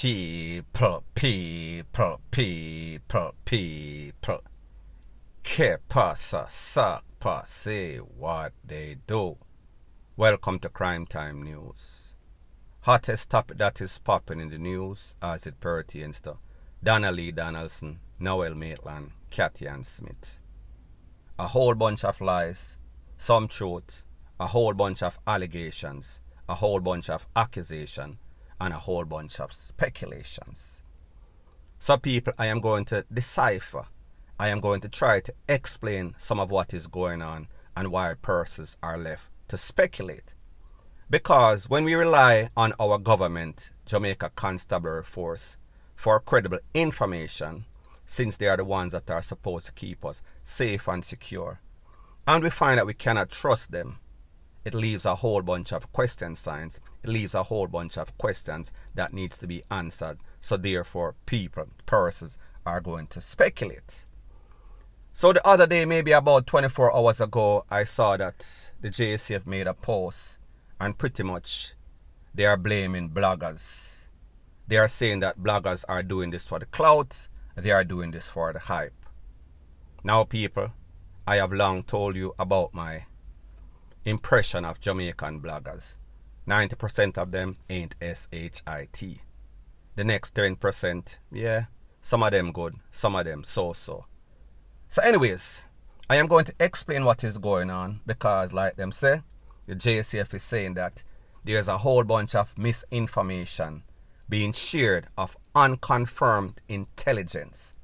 People. Que pasa, sapa, say what they do. Welcome to Crime Time News. Hottest topic that is popping in the news as it pertains to Donna-Lee Donaldson, Noel Maitland, Cathy Ann Smith. A whole bunch of lies, some truth, a whole bunch of allegations, a whole bunch of accusations, and a whole bunch of speculations. So people, I am going to decipher. I am going to try to explain some of what is going on and why persons are left to speculate. Because when we rely on our government, Jamaica Constabulary Force, for credible information, since they are the ones that are supposed to keep us safe and secure, and we find that we cannot trust them, it leaves a whole bunch of question signs. It leaves a whole bunch of questions that needs to be answered. So therefore, persons are going to speculate. So the other day, maybe about 24 hours ago, I saw that the JCF made a post, and pretty much they are blaming bloggers. They are saying that bloggers are doing this for the clout, they are doing this for the hype. Now people, I have long told you about my impression of Jamaican bloggers. 90% of them ain't S-H-I-T. The next 10%, yeah, some of them good, some of them so-so. So anyways, I am going to explain what is going on because like them say, the JCF is saying that there's a whole bunch of misinformation being shared of unconfirmed intelligence.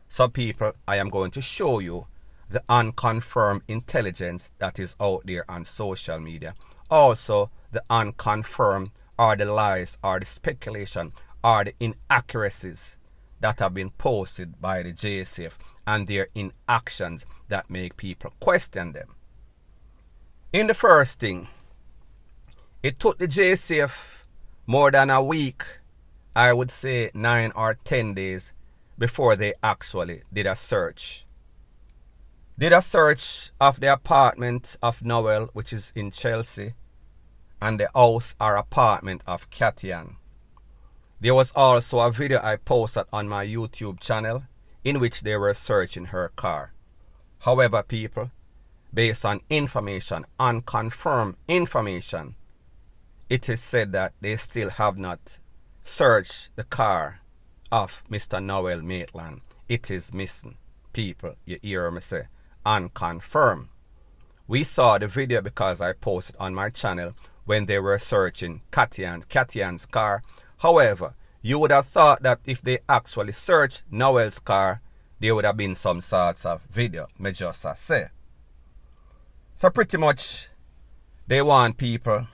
So people, I am going to show you the unconfirmed intelligence that is out there on social media. Also, the unconfirmed or the lies or the speculation or the inaccuracies that have been posted by the JCF and their inactions that make people question them. In the first thing, it took the JCF more than a week, I would say 9 or 10 days, before they actually did a search. Did a search of the apartment of Noel, which is in Chelsea, and the house or apartment of Cathy Ann. There was also a video I posted on my YouTube channel in which they were searching her car. However, people, based on information, unconfirmed information, it is said that they still have not searched the car of Mr. Noel Maitland. It is missing. People, you hear me say, unconfirmed. We saw the video because I posted on my channel when they were searching Cathy Ann's car. However, you would have thought that if they actually searched Noel's car, there would have been some sorts of video, me just say. So pretty much, they want people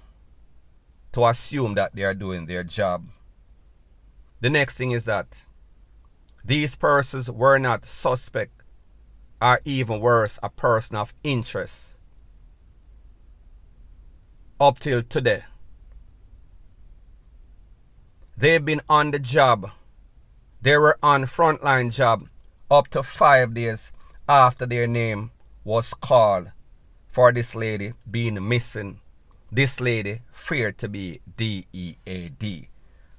to assume that they are doing their job. The next thing is that these persons were not suspect, or even worse, a person of interest up till today. They've been on the job. They were on frontline job up to 5 days after their name was called for this lady being missing. This lady feared to be DEAD.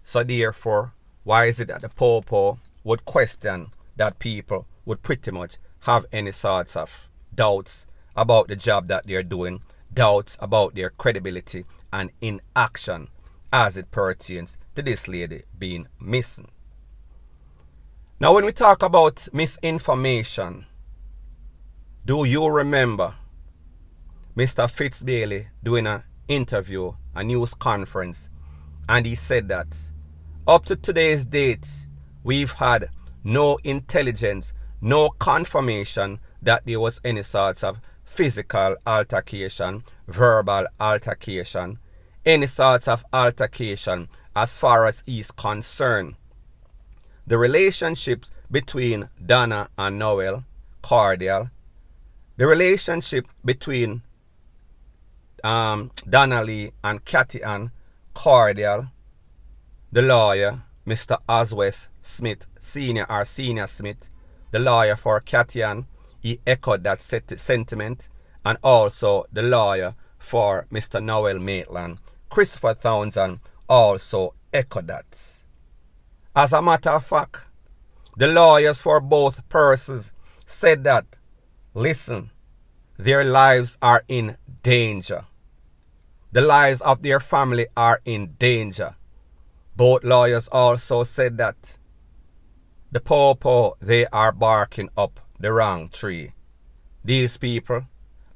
So therefore, why is it that the Popo would question that people would pretty much have any sorts of doubts about the job that they're doing, doubts about their credibility and inaction as it pertains to this lady being missing? Now when we talk about misinformation, do you remember Mr. Fitzbailey doing an interview, a news conference, and he said that up to today's date, we've had no intelligence, no confirmation that there was any sorts of physical altercation, verbal altercation, any sorts of altercation as far as he's concerned. The relationships between Donna and Noel, cordial. The relationship between Donna-Lee and Cathy Ann, cordial. The lawyer, Mr. Oswest Smith, Senior Smith, the lawyer for Cathy Ann, he echoed that sentiment, and also the lawyer for Mr. Noel Maitland, Christopher Townsend, also echoed that. As a matter of fact, the lawyers for both persons said that, listen, their lives are in danger. The lives of their family are in danger. Both lawyers also said that the pawpaw, they are barking up the wrong tree. These people,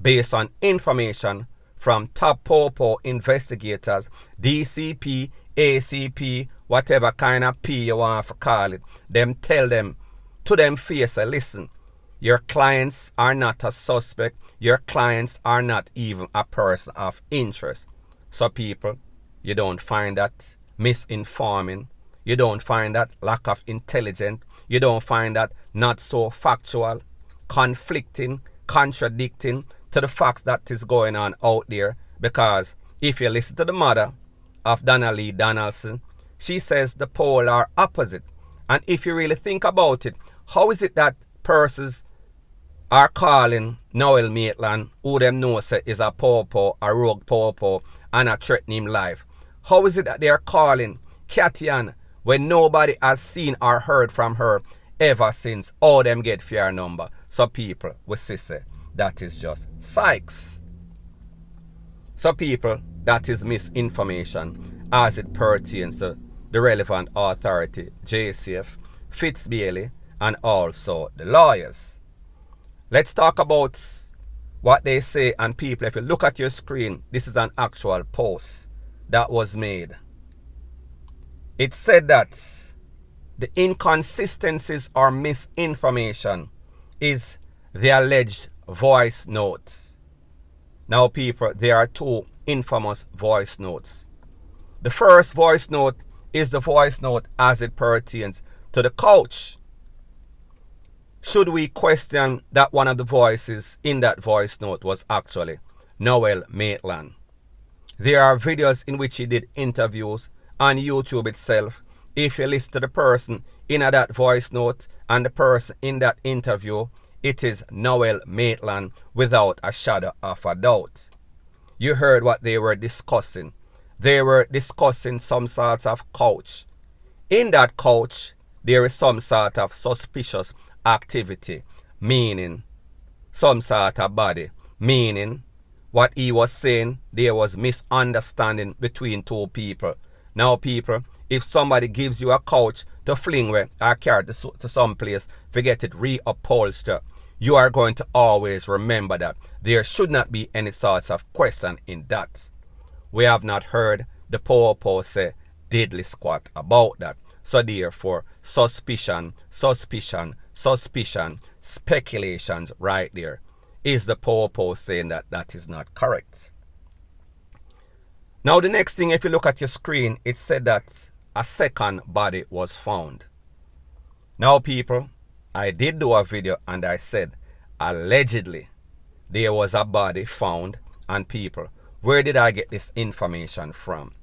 based on information from top pawpaw investigators, DCP, ACP, whatever kind of P you want to call it, them tell them to them face, listen, your clients are not a suspect, your clients are not even a person of interest. So people, you don't find that misinforming, you don't find that lack of intelligence, you don't find that not so factual, conflicting, contradicting to the facts that is going on out there. Because if you listen to the mother of Donna-Lee Donaldson, she says the polar opposite. And if you really think about it, how is it that persons are calling Noel Maitland, who them know say is a pawpaw, a rogue pawpaw, and a threatening him life? How is it that they are calling Katian when nobody has seen or heard from her ever since all them get fair number? So people will say that is just psychs. So people, that is misinformation as it pertains to the relevant authority, JCF, Fitzbailey, and also the lawyers. Let's talk about what they say. And people, if you look at your screen, this is an actual post that was made. It said that the inconsistencies or misinformation is the alleged voice notes. Now people, there are two infamous voice notes. The first voice note is the voice note as it pertains to the coach. Should we question that one of the voices in that voice note was actually Noel Maitland? There are videos in which he did interviews on YouTube itself. If you listen to the person in that voice note and the person in that interview, it is Noel Maitland without a shadow of a doubt. You heard what they were discussing. They were discussing some sort of couch. In that couch, there is some sort of suspicious activity, meaning some sort of body, meaning what he was saying, there was misunderstanding between two people. Now people, if somebody gives you a couch to fling with or carry to some place to get it reupholstered, you are going to always remember that there should not be any sorts of question in that. We have not heard the pawpaw say diddly squat about that. So therefore, suspicion, speculations right there. Is the pawpaw saying that that is not correct? Now the next thing, if you look at your screen, it said that a second body was found. Now people, I did do a video and I said allegedly there was a body found. And people, where did I get this information from?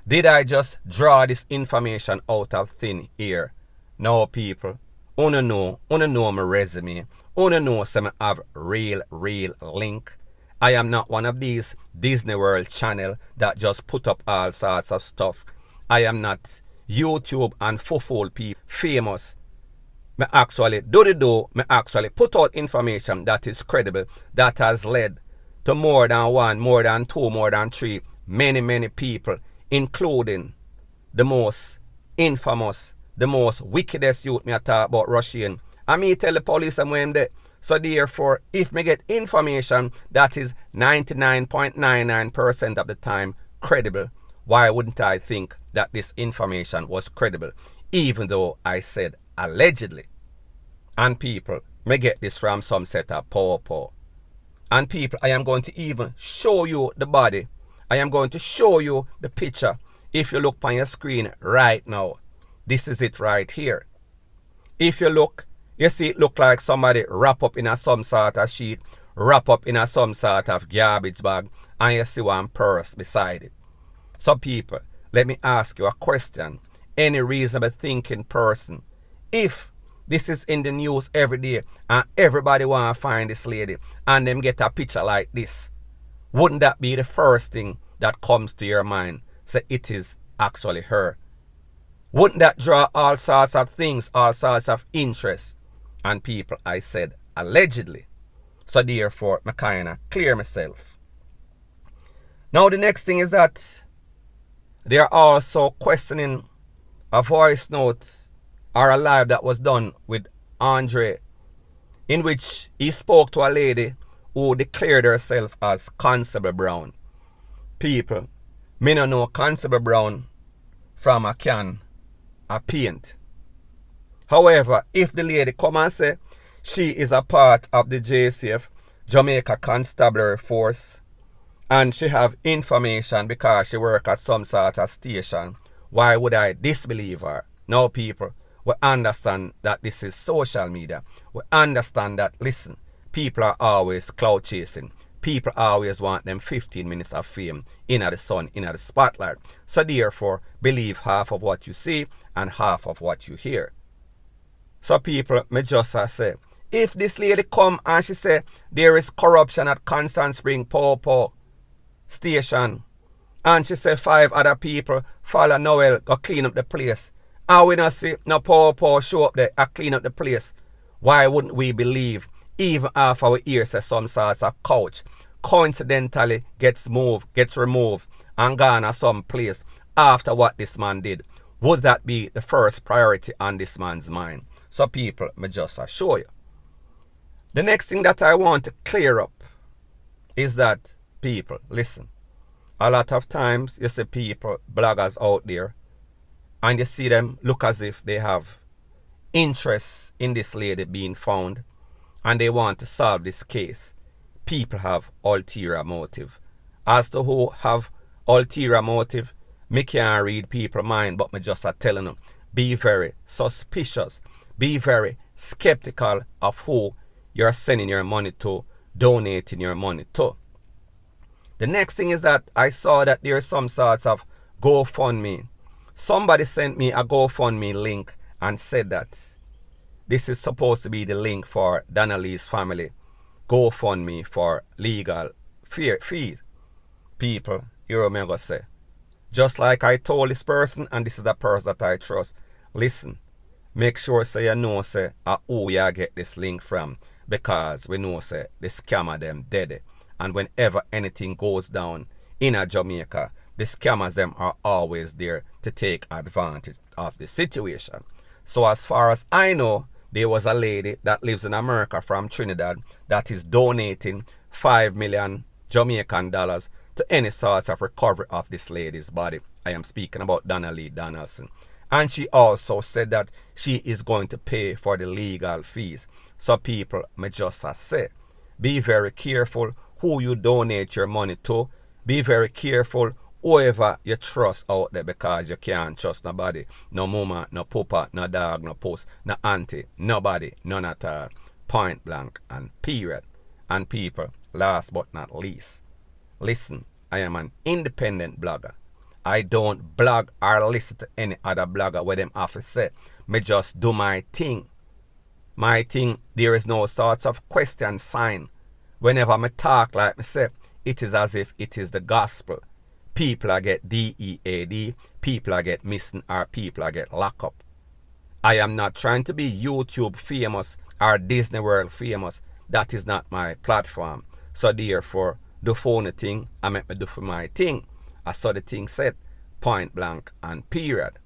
Did I just draw this information out of thin air? No people, wanna know my resume, wanna know some have real link. I am not one of these Disney World channel that just put up all sorts of stuff. I am not YouTube and full people famous. Me actually me actually put out information that is credible, that has led to more than one, more than two, more than three, many people, including the most infamous, the most wickedest youth me a talk about Russian. And me tell the police I'm when there. So therefore, if me get information that is 99.99% of the time credible, why wouldn't I think that this information was credible, even though I said allegedly? And people, me get this from some set of pawpaw. And people, I am going to even show you the body. I am going to show you the picture. If you look on your screen right now, this is it right here. If you look, you see it look like somebody wrap up in a some sort of sheet, wrap up in a some sort of garbage bag, and you see one purse beside it. So people, let me ask you a question. Any reasonable thinking person, if this is in the news every day and everybody want to find this lady and them get a picture like this, wouldn't that be the first thing that comes to your mind? Say it is actually her. Wouldn't that draw all sorts of things, all sorts of interest? And people, I said, allegedly. So therefore, I kind of clear myself. Now the next thing is that they are also questioning a voice note or a live that was done with Andre, in which he spoke to a lady who declared herself as Constable Brown. People, me no know Constable Brown from a can of paint. However, if the lady come and say she is a part of the JCF, Jamaica Constabulary Force, and she have information because she work at some sort of station, why would I disbelieve her? No, people, we understand that this is social media. We understand that, listen, people are always cloud chasing. People always want them 15 minutes of fame in the sun, in the spotlight. So therefore, believe half of what you see and half of what you hear. So people, me just say, if this lady come and she say there is corruption at Constant Spring Popo station, and she say 5 other people follow Noel go clean up the place, and we not see no Popo show up there and clean up the place, why wouldn't we believe even after our ears say some sorts of couch coincidentally gets moved, gets removed and gone to some place after what this man did? Would that be the first priority on this man's mind? So people, me just assure you. The next thing that I want to clear up is that, people, listen, a lot of times you see people, bloggers out there, and you see them look as if they have interest in this lady being found and they want to solve this case. People have ulterior motive. As to who have ulterior motive, me can't read people's mind, but me just are telling them, be very suspicious, be very skeptical of who you're sending your money to, donating your money to. The next thing is that I saw that there is some sorts of GoFundMe. Somebody sent me a GoFundMe link and said that this is supposed to be the link for Donna-Lee's family GoFundMe for legal fees. People, you know what I'm going to say. Just like I told this person, and this is the person that I trust, listen, make sure so you know say who you get this link from, because we know say the scammer them dead. And whenever anything goes down in a Jamaica, the scammers them are always there to take advantage of the situation. So as far as I know, there was a lady that lives in America from Trinidad that is donating 5 million Jamaican dollars to any sort of recovery of this lady's body. I am speaking about Donna-Lee Donaldson. And she also said that she is going to pay for the legal fees. So people, me just say, be very careful who you donate your money to. Be very careful whoever you trust out there, because you can't trust nobody. No mama, no papa, no dog, no post, no auntie, nobody, none at all. Point blank and period. And people, last but not least, listen, I am an independent blogger. I don't blog or listen to any other blogger where them have to say. Me just do my thing. My thing, there is no sorts of question sign. Whenever me talk like me say, it is as if it is the gospel. People are get DEAD, people are get missing, or people are get locked up. I am not trying to be YouTube famous or Disney World famous. That is not my platform. So therefore, do phone thing, I make me do for my thing. I saw the thing said, point blank and period.